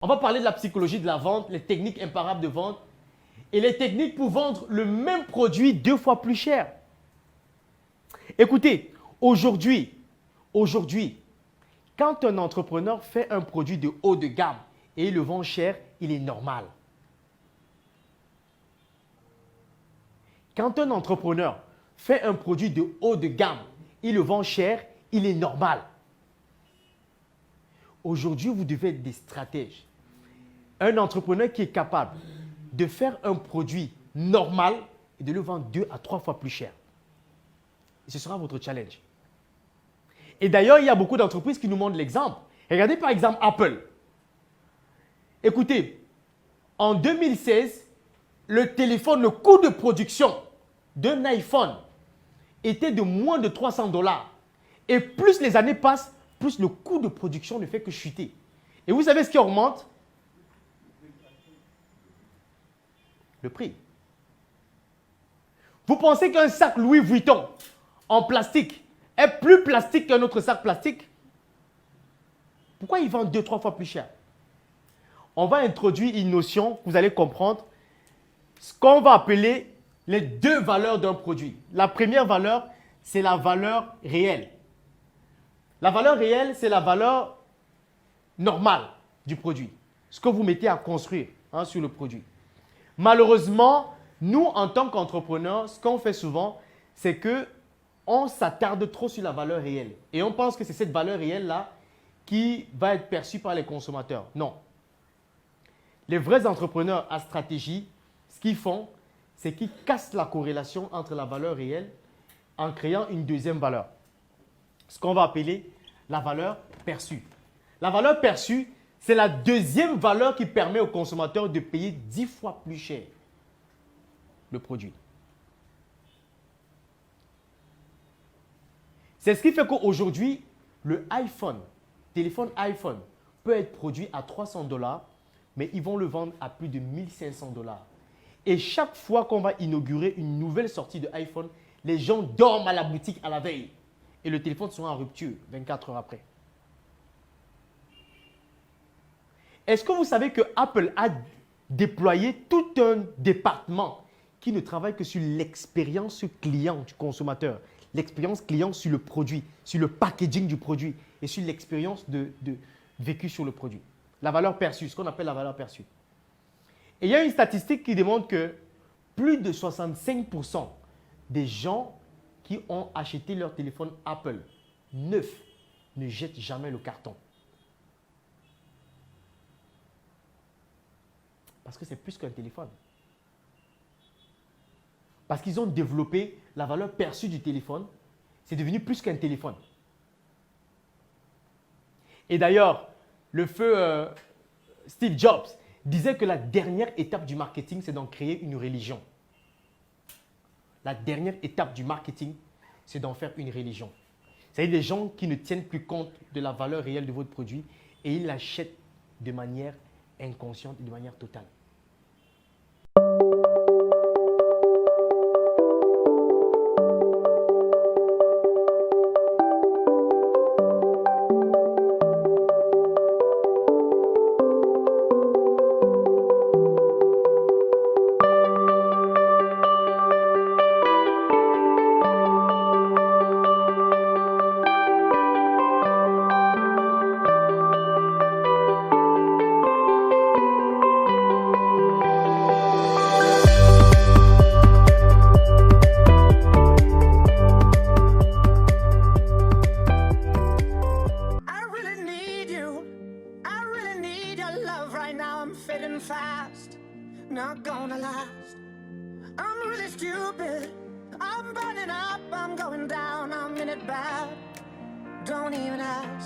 On va parler de la psychologie de la vente, les techniques imparables de vente et les techniques pour vendre le même produit 2 fois plus cher. Écoutez, aujourd'hui, quand un entrepreneur fait un produit de haut de gamme et il le vend cher, il est normal. Quand un entrepreneur fait un produit de haut de gamme, il le vend cher, il est normal. Aujourd'hui, vous devez être des stratèges. Un entrepreneur qui est capable de faire un produit normal et de le vendre 2 à 3 fois plus cher. Et ce sera votre challenge. Et d'ailleurs, il y a beaucoup d'entreprises qui nous montrent l'exemple. Regardez par exemple Apple. Écoutez, en 2016, le coût de production d'un iPhone était de moins de 300 $. Et plus les années passent, plus le coût de production ne fait que chuter. Et vous savez ce qui augmente? Le prix. Vous pensez qu'un sac Louis Vuitton en plastique est plus plastique qu'un autre sac plastique? Pourquoi il vend 2-3 fois plus cher? On va introduire une notion que vous allez comprendre, ce qu'on va appeler les 2 valeurs d'un produit. La première valeur, c'est la valeur réelle. La valeur réelle, c'est la valeur normale du produit. Ce que vous mettez à construire sur le produit. Malheureusement, nous, en tant qu'entrepreneurs, ce qu'on fait souvent, c'est qu'on s'attarde trop sur la valeur réelle. Et on pense que c'est cette valeur réelle-là qui va être perçue par les consommateurs. Non. Les vrais entrepreneurs à stratégie, ce qu'ils font, c'est qu'ils cassent la corrélation entre la valeur réelle en créant une deuxième valeur. Ce qu'on va appeler la valeur perçue. La valeur perçue, c'est la deuxième valeur qui permet au consommateur de payer 10 fois plus cher le produit. C'est ce qui fait qu'aujourd'hui, le téléphone iPhone peut être produit à 300 $, mais ils vont le vendre à plus de 1500 $. Et chaque fois qu'on va inaugurer une nouvelle sortie de iPhone, les gens dorment à la boutique à la veille. Et le téléphone sera en rupture 24 heures après. Est-ce que vous savez que Apple a déployé tout un département qui ne travaille que sur l'expérience client du consommateur, l'expérience client sur le produit, sur le packaging du produit et sur l'expérience vécue sur le produit. La valeur perçue, ce qu'on appelle la valeur perçue. Et il y a une statistique qui démontre que plus de 65% des gens qui ont acheté leur téléphone Apple neuf ne jettent jamais le carton. Parce que c'est plus qu'un téléphone. Parce qu'ils ont développé la valeur perçue du téléphone. C'est devenu plus qu'un téléphone. Et d'ailleurs, le feu Steve Jobs disait que la dernière étape du marketing, c'est d'en créer une religion. La dernière étape du marketing, c'est d'en faire une religion. C'est-à-dire des gens qui ne tiennent plus compte de la valeur réelle de votre produit et ils l'achètent de manière inconsciente et de manière totale. Fast, not gonna last. I'm really stupid. I'm burning up, I'm going down, I'm in it bad. Don't even ask.